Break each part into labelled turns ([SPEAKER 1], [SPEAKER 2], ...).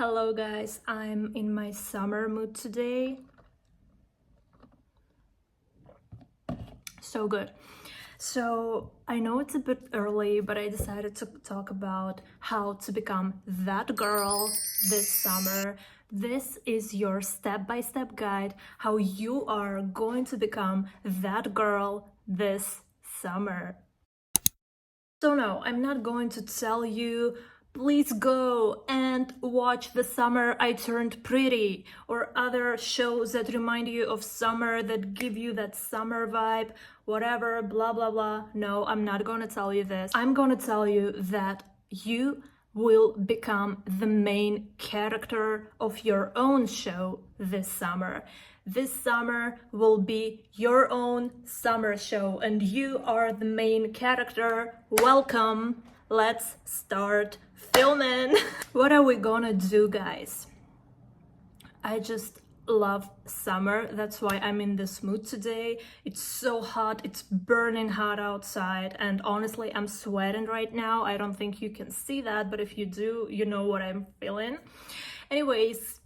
[SPEAKER 1] Hello guys, I'm in my summer mood today. So good. So I know it's a bit early, but I decided to talk about how to become that girl this summer. This is your step-by-step guide how you are going to become that girl this summer. So no, I'm not going to tell you please go and watch The Summer I Turned Pretty or other shows that remind you of summer, that give you that summer vibe, whatever, blah, blah, blah. No, I'm not gonna tell you this. I'm gonna tell you that you will become the main character of your own show this summer. This summer will be your own summer show and you are the main character. Welcome. Let's start filming. What are we gonna do, guys? I just love summer. That's why I'm in this mood today. It's so hot. It's burning hot outside. And honestly, I'm sweating right now. I don't think you can see that, but if you do, you know what I'm feeling. Anyways,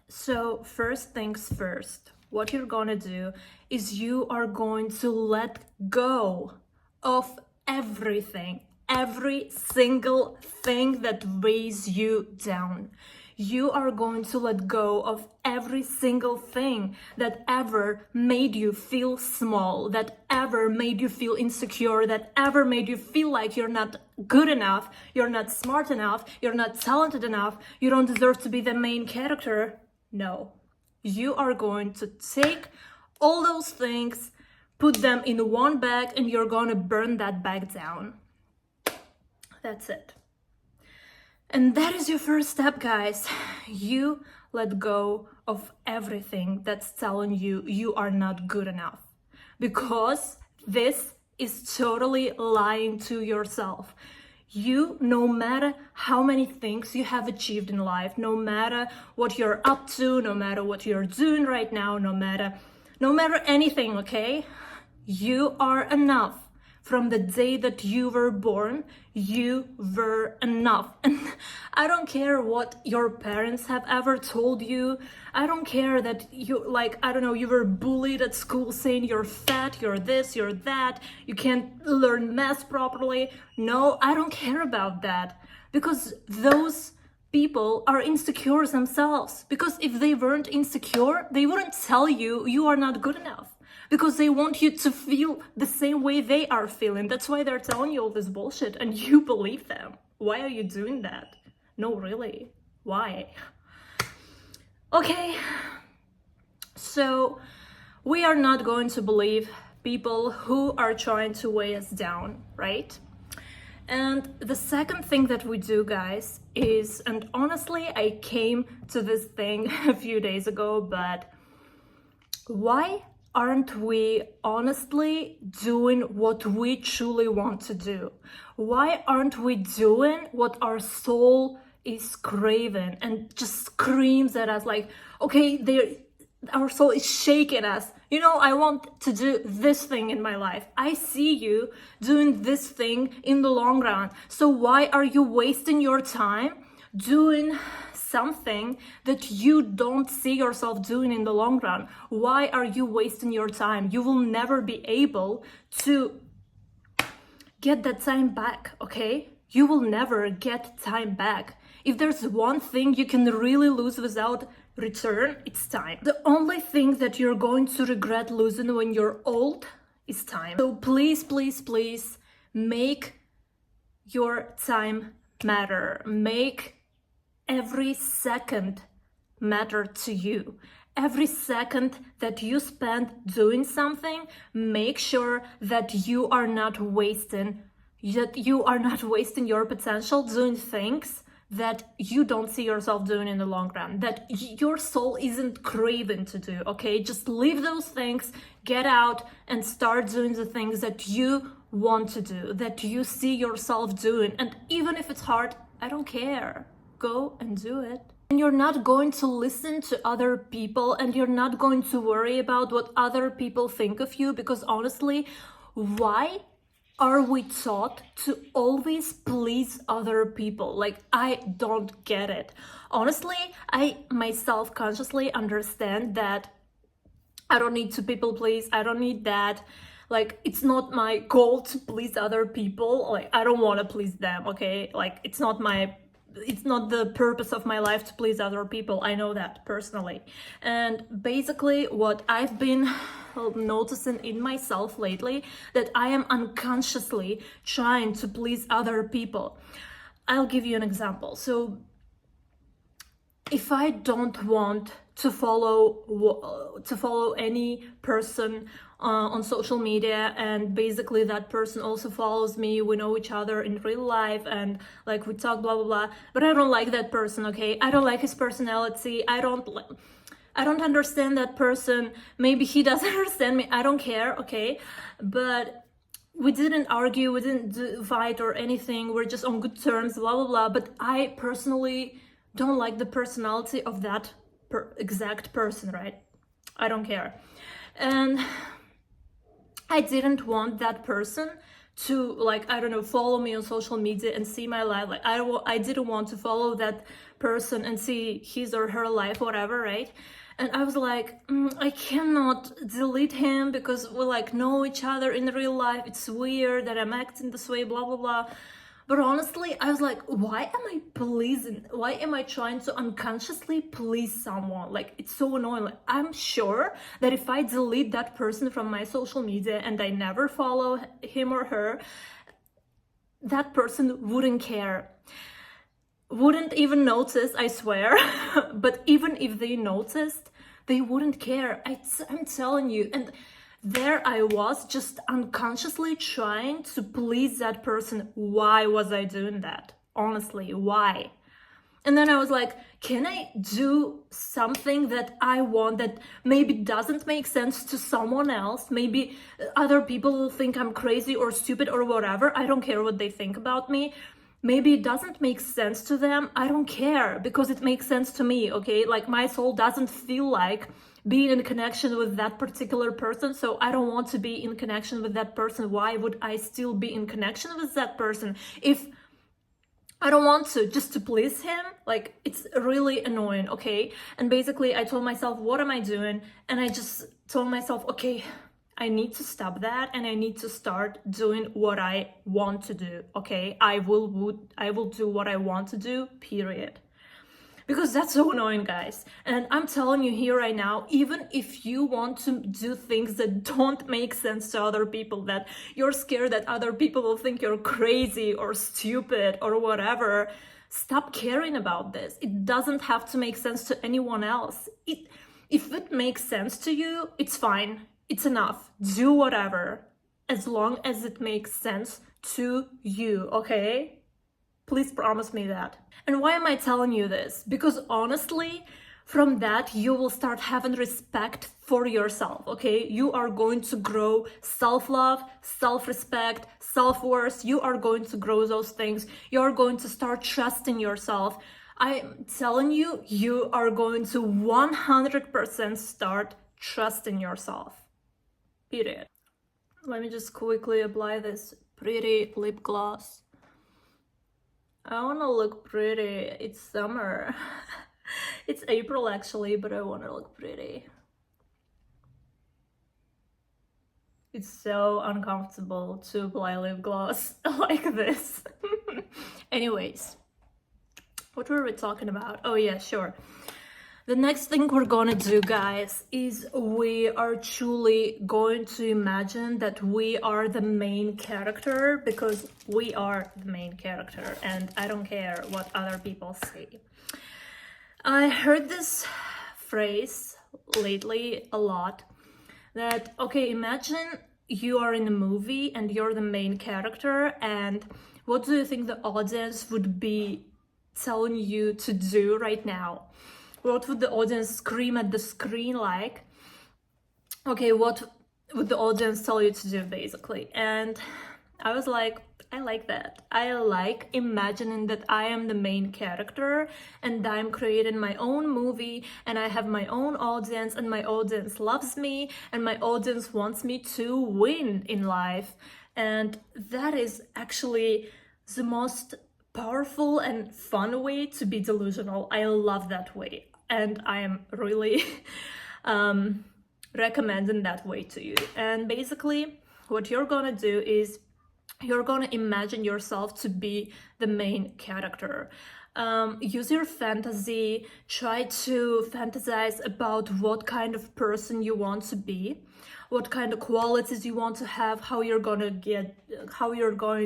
[SPEAKER 1] so first things first, what you're gonna do is you are going to let go of everything, every single thing that weighs you down. You are going to let go of every single thing that ever made you feel small, that ever made you feel insecure, that ever made you feel like you're not good enough, you're not smart enough, you're not talented enough, you don't deserve to be the main character. No, you are going to take all those things, put them in one bag, and you're gonna burn that bag down. That's it. And that is your first step, guys. You let go of everything that's telling you you are not good enough. Because this is totally lying to yourself. You, no matter how many things you have achieved in life, no matter what you're up to, no matter what you're doing right now, no matter anything, okay? You are enough. From the day that you were born, you were enough. And I don't care what your parents have ever told you. I don't care that you, you were bullied at school saying you're fat, you're this, you're that, you can't learn math properly. No, I don't care about that. Because those people are insecure themselves. Because if they weren't insecure, they wouldn't tell you you are not good enough. Because they want you to feel the same way they are feeling. That's why they're telling you all this bullshit and you believe them. Why are you doing that? No, really. Why? Okay. So we are not going to believe people who are trying to weigh us down, right? And the second thing that we do, guys, is, and honestly, I came to this thing a few days ago, but why aren't we honestly doing what we truly want to do? Why aren't we doing what our soul is craving and just screams at us like, okay, our soul is shaking us. You know, I want to do this thing in my life. I see you doing this thing in the long run. So why are you wasting your time doing something that you don't see yourself doing in the long run? Why are you wasting your time? You will never be able to get that time back, okay? You will never get time back. If there's one thing you can really lose without return, it's time. The only thing that you're going to regret losing when you're old is time. So please, please, please make your time matter. Make every second matter to you. Every second that you spend doing something, make sure that you are not wasting your potential doing things that you don't see yourself doing in the long run, that your soul isn't craving to do, okay? Just leave those things, get out and start doing the things that you want to do, that you see yourself doing. And even if it's hard, I don't care. Go and do it. And you're not going to listen to other people and you're not going to worry about what other people think of you, because honestly, why are we taught to always please other people? Like, I don't get it. Honestly, I myself consciously understand that I don't need to people please. I don't need that. Like, it's not my goal to please other people. Like, I don't want to please them, okay? Like, it's not the purpose of my life to please other people. I know that personally. And basically what I've been noticing in myself lately, that I am unconsciously trying to please other people. I'll give you an example. So if I don't want to follow any person on social media, and basically that person also follows me, we know each other in real life, and like we talk blah blah blah, but I don't like that person, okay? I don't like his personality. I don't understand that person. Maybe he doesn't understand me. I don't care, okay? But we didn't argue, we didn't fight or anything. We're just on good terms, blah blah blah. But I personally don't like the personality of that exact person, right? I don't care. And I didn't want that person to, like, I don't know, follow me on social media and see my life. Like, I didn't want to follow that person and see his or her life, whatever, right? And I was like, I cannot delete him because we like know each other in real life. It's weird that I'm acting this way, blah blah blah. But honestly, I was like, why am I pleasing? Why am I trying to unconsciously please someone? Like, it's so annoying. Like, I'm sure that if I delete that person from my social media and I never follow him or her, that person wouldn't care. Wouldn't even notice, I swear. But even if they noticed, they wouldn't care. I'm telling you. And there I was, just unconsciously trying to please that person. Why was I doing that? Honestly, why? And then I was like, can I do something that I want that maybe doesn't make sense to someone else? Maybe other people will think I'm crazy or stupid or whatever. I don't care what they think about me. Maybe it doesn't make sense to them. I don't care, because it makes sense to me, okay? Like, my soul doesn't feel like being in connection with that particular person, so I don't want to be in connection with that person. Why would I still be in connection with that person if I don't want to, just to please him? Like, it's really annoying, okay? And basically I told myself, what am I doing? And I just told myself, okay, I need to stop that, and I need to start doing what I want to do, okay? I will do what I want to do, period. Because that's so annoying, guys. And I'm telling you here right now, even if you want to do things that don't make sense to other people, that you're scared that other people will think you're crazy or stupid or whatever, stop caring about this. It doesn't have to make sense to anyone else. If it makes sense to you, it's fine. It's enough. Do whatever, as long as it makes sense to you, okay? Please promise me that. And why am I telling you this? Because honestly, from that, you will start having respect for yourself, okay? You are going to grow self-love, self-respect, self-worth. You are going to grow those things. You're going to start trusting yourself. I'm telling you, you are going to 100% start trusting yourself. Period. Let me just quickly apply this pretty lip gloss. I want to look pretty. It's summer. It's April actually, but I want to look pretty. It's so uncomfortable to apply lip gloss like this. Anyways, what were we talking about? Oh yeah, sure. The next thing we're gonna do, guys, is we are truly going to imagine that we are the main character, because we are the main character, and I don't care what other people say. I heard this phrase lately a lot, that, okay, imagine you are in a movie and you're the main character, and what do you think the audience would be telling you to do right now? What would the audience scream at the screen like? Okay, what would the audience tell you to do, basically? And I was like, I like that. I like imagining that I am the main character and I'm creating my own movie and I have my own audience and my audience loves me and my audience wants me to win in life. And that is actually the most powerful and fun way to be delusional. I love that way. And I am really recommending that way to you. And basically, what you're gonna do is you're gonna imagine yourself to be the main character. Use your fantasy, try to fantasize about what kind of person you want to be, what kind of qualities you want to have, how you're going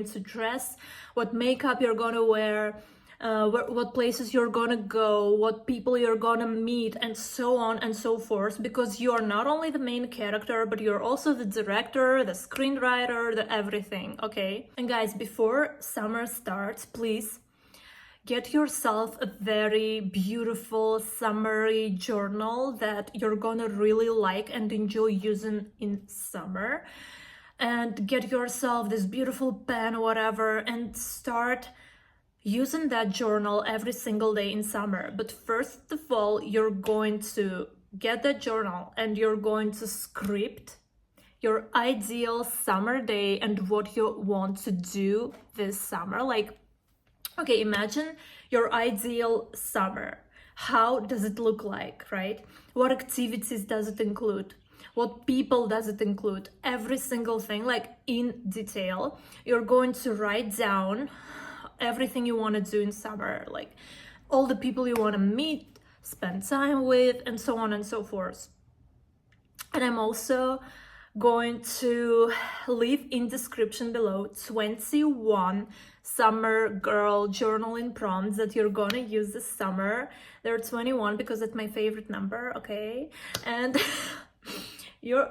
[SPEAKER 1] to dress, what makeup you're going to wear, what places you're gonna go, what people you're gonna meet, and so on and so forth, because you are not only the main character, but you're also the director, the screenwriter, the everything, okay? And guys, before summer starts, please get yourself a very beautiful summery journal that you're gonna really like and enjoy using in summer. And get yourself this beautiful pen, whatever, and start using that journal every single day in summer. But first of all, you're going to get that journal and you're going to script your ideal summer day and what you want to do this summer. Like, okay, imagine your ideal summer. How does it look like, right? What activities does it include? What people does it include? Every single thing, like in detail. You're going to write down everything you want to do in summer, like all the people you want to meet, spend time with, and so on and so forth. And I'm also going to leave in description below 21 summer girl journaling prompts that you're gonna use this summer. There are 21 because it's my favorite number, okay? And you're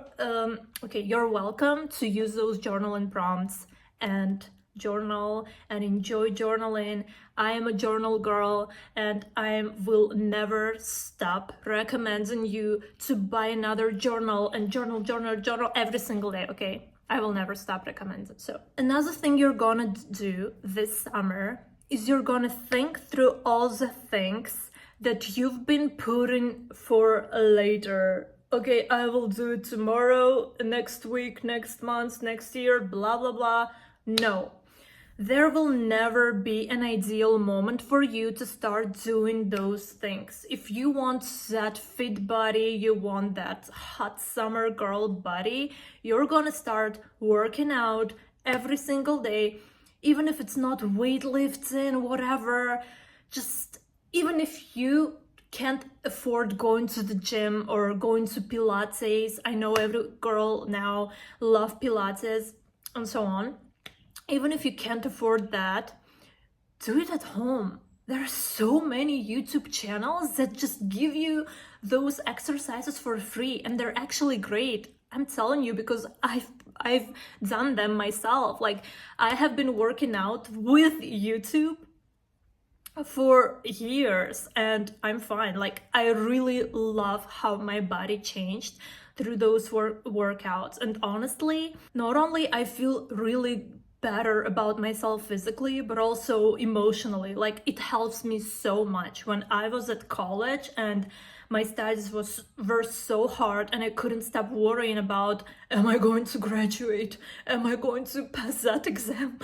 [SPEAKER 1] welcome to use those journaling prompts and journal and enjoy journaling. I am a journal girl, and I will never stop recommending you to buy another journal and journal every single day, okay? I will never stop recommending. So another thing you're gonna do this summer is you're gonna think through all the things that you've been putting for later. Okay, I will do it tomorrow, next week, next month, next year, blah, blah, blah. No. There will never be an ideal moment for you to start doing those things. If you want that fit body, you want that hot summer girl body, you're gonna start working out every single day, even if it's not weightlifting, whatever. Just even if you can't afford going to the gym or going to Pilates, I know every girl now loves Pilates and so on. Even if you can't afford that, do it at home. There are so many YouTube channels that just give you those exercises for free, and they're actually great. I'm telling you, because I've done them myself. Like, I have been working out with YouTube for years and I'm fine. Like, I really love how my body changed through those workouts. And honestly, not only I feel really better about myself physically, but also emotionally. Like, it helps me so much. When I was at college and my studies were so hard and I couldn't stop worrying about, am I going to graduate? Am I going to pass that exam?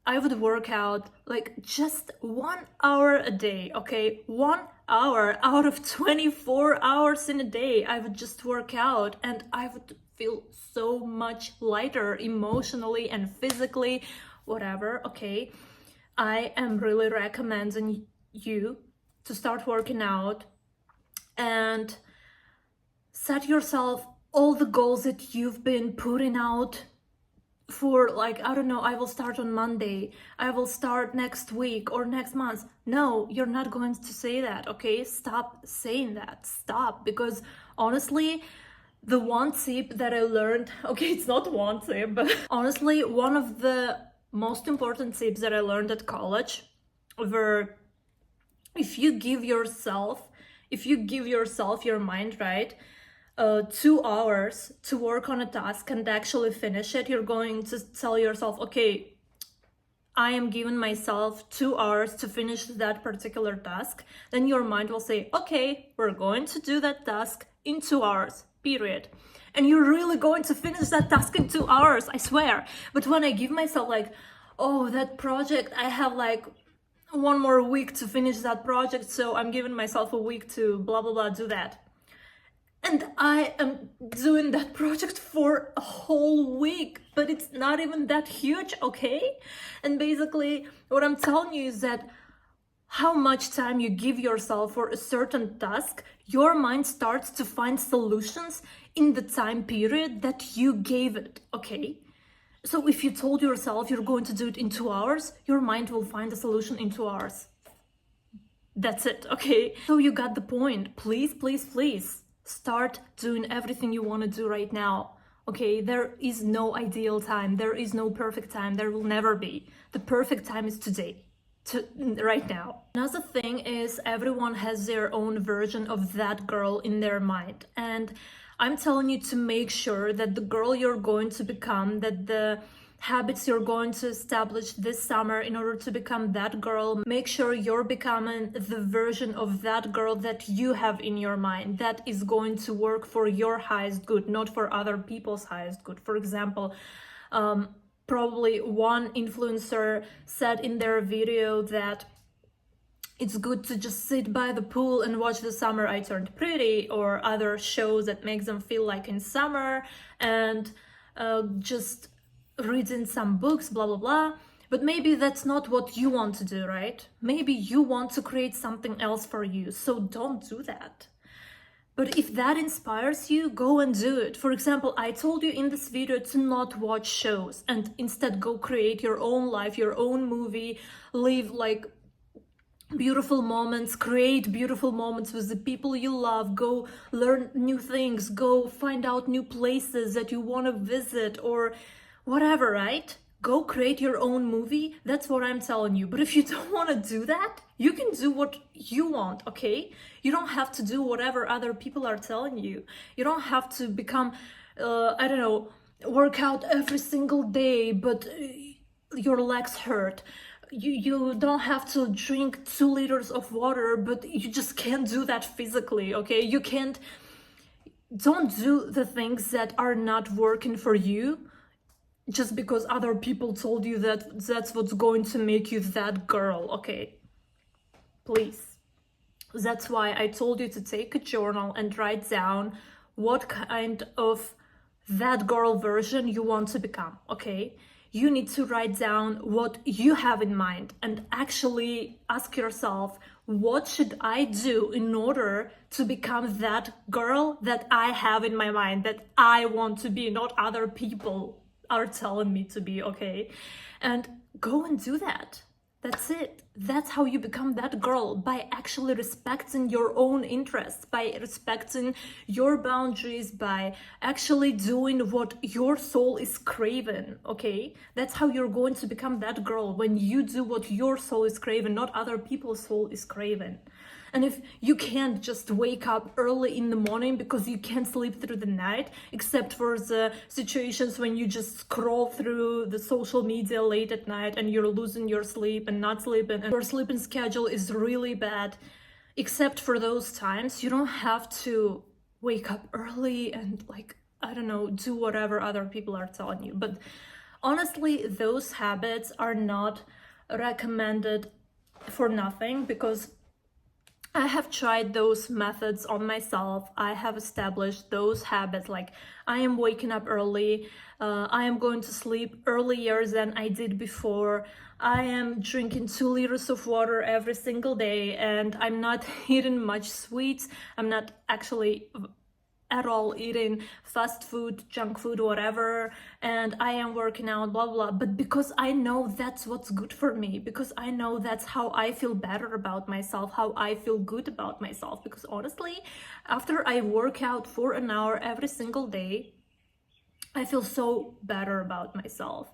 [SPEAKER 1] I would work out like just 1 hour a day, okay? 1 hour out of 24 hours in a day, I would just work out and I would feel so much lighter emotionally and physically, whatever, okay? I am really recommending you to start working out and set yourself all the goals that you've been putting out for, like, I don't know, I will start on Monday, I will start next week or next month. No, you're not going to say that, okay? Stop saying that. Stop. Because honestly, the one tip that I learned, okay, it's not one tip, but honestly, one of the most important tips that I learned at college were, if you give yourself your mind, right, 2 hours to work on a task and actually finish it, you're going to tell yourself, okay, I am giving myself 2 hours to finish that particular task. Then your mind will say, okay, we're going to do that task in 2 hours. period. And you're really going to finish that task in 2 hours, I swear. But when I give myself like, oh, that project, I have like 1 more week to finish that project, so I'm giving myself a week to blah, blah, blah, do that. And I am doing that project for a whole week, but it's not even that huge, okay? And basically, what I'm telling you is that how much time you give yourself for a certain task, your mind starts to find solutions in the time period that you gave it, okay? So if you told yourself you're going to do it in 2 hours, your mind will find a solution in 2 hours. That's it, okay? So you got the point. Please, please, please start doing everything you want to do right now, okay? There is no ideal time. There is no perfect time. There will never be. The perfect time is today. Right now. Another thing is everyone has their own version of that girl in their mind, and I'm telling you to make sure that the girl you're going to become, that the habits you're going to establish this summer in order to become that girl, make sure you're becoming the version of that girl that you have in your mind, that is going to work for your highest good, not for other people's highest good. For example, probably one influencer said in their video that it's good to just sit by the pool and watch The Summer I Turned Pretty, or other shows that makes them feel like in summer, and just reading some books, blah, blah, blah. But maybe that's not what you want to do, right? Maybe you want to create something else for you, so don't do that. But if that inspires you, go and do it. For example, I told you in this video to not watch shows and instead go create your own life, your own movie, live like beautiful moments, create beautiful moments with the people you love, go learn new things, go find out new places that you want to visit or whatever, right? Go create your own movie. That's what I'm telling you. But if you don't want to do that, you can do what you want, okay? You don't have to do whatever other people are telling you. You don't have to become, I don't know, work out every single day, but your legs hurt. You don't have to drink 2 liters of water, but you just can't do that physically, okay? You can't, don't do the things that are not working for you just because other people told you that that's what's going to make you that girl, okay? Please. That's why I told you to take a journal and write down what kind of that girl version you want to become, okay? You need to write down what you have in mind and actually ask yourself, what should I do in order to become that girl that I have in my mind, that I want to be, not other people are telling me to be, okay? And go and do that. That's it. That's how you become that girl, by actually respecting your own interests, by respecting your boundaries, by actually doing what your soul is craving, okay? That's how you're going to become that girl, when you do what your soul is craving, not other people's soul is craving. And if you can't just wake up early in the morning because you can't sleep through the night, except for the situations when you just scroll through the social media late at night and you're losing your sleep and not sleeping and your sleeping schedule is really bad, except for those times, you don't have to wake up early and like, I don't know, do whatever other people are telling you. But honestly, those habits are not recommended for nothing, because I have tried those methods on myself. I have established those habits, like I am waking up early, I am going to sleep earlier than I did before, I am drinking 2 liters of water every single day, and I'm not eating much sweets. I'm not actually at all eating fast food, junk food, whatever, and I am working out, blah, blah, but because I know that's what's good for me, because I know that's how I feel better about myself, how I feel good about myself, because honestly, after I work out for an hour every single day, I feel so better about myself.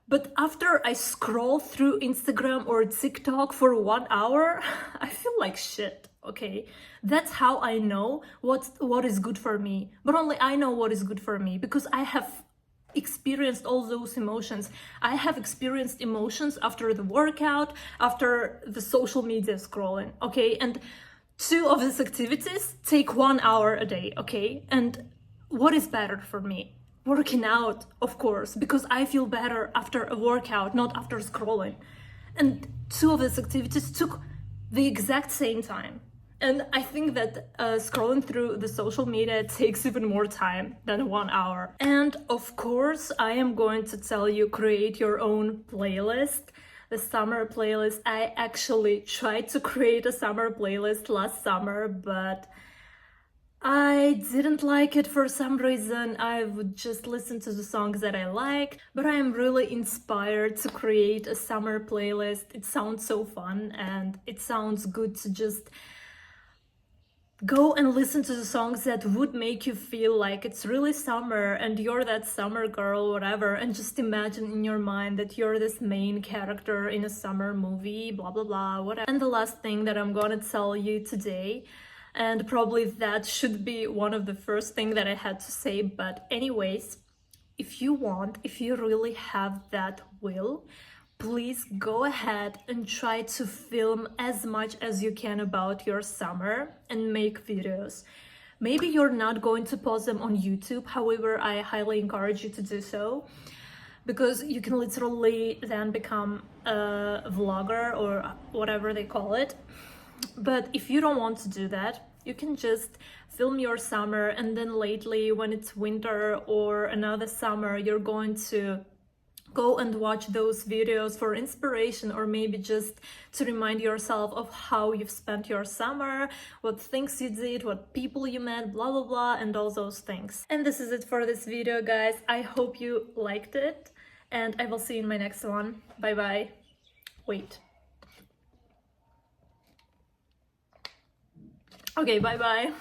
[SPEAKER 1] But after I scroll through Instagram or TikTok for 1 hour, I feel like shit, okay? That's how I know what is good for me. But only I know what is good for me, because I have experienced all those emotions. I have experienced emotions after the workout, after the social media scrolling, okay? And 2 of these activities take 1 hour a day, okay? And what is better for me? Working out, of course, because I feel better after a workout, not after scrolling. And 2 of these activities took the exact same time. And I think that scrolling through the social media takes even more time than 1 hour. And of course, I am going to tell you, create your own playlist. The summer playlist. I actually tried to create a summer playlist last summer, but I didn't like it for some reason. I would just listen to the songs that I like, but I am really inspired to create a summer playlist. It sounds so fun and it sounds good to just go and listen to the songs that would make you feel like it's really summer and you're that summer girl, whatever, and just imagine in your mind that you're this main character in a summer movie, blah blah blah, whatever. And the last thing that I'm gonna tell you today, and probably that should be one of the first things that I had to say, but anyways, if you really have that will, please go ahead and try to film as much as you can about your summer and make videos. Maybe you're not going to post them on YouTube, however, I highly encourage you to do so, because you can literally then become a vlogger or whatever they call it. But if you don't want to do that, you can just film your summer, and then lately when it's winter or another summer, you're going to go and watch those videos for inspiration, or maybe just to remind yourself of how you've spent your summer, what things you did, what people you met, blah blah blah, and all those things. And this is it for this video, guys. I hope you liked it, and I will see you in my next one. Bye bye. Wait. Okay, bye bye.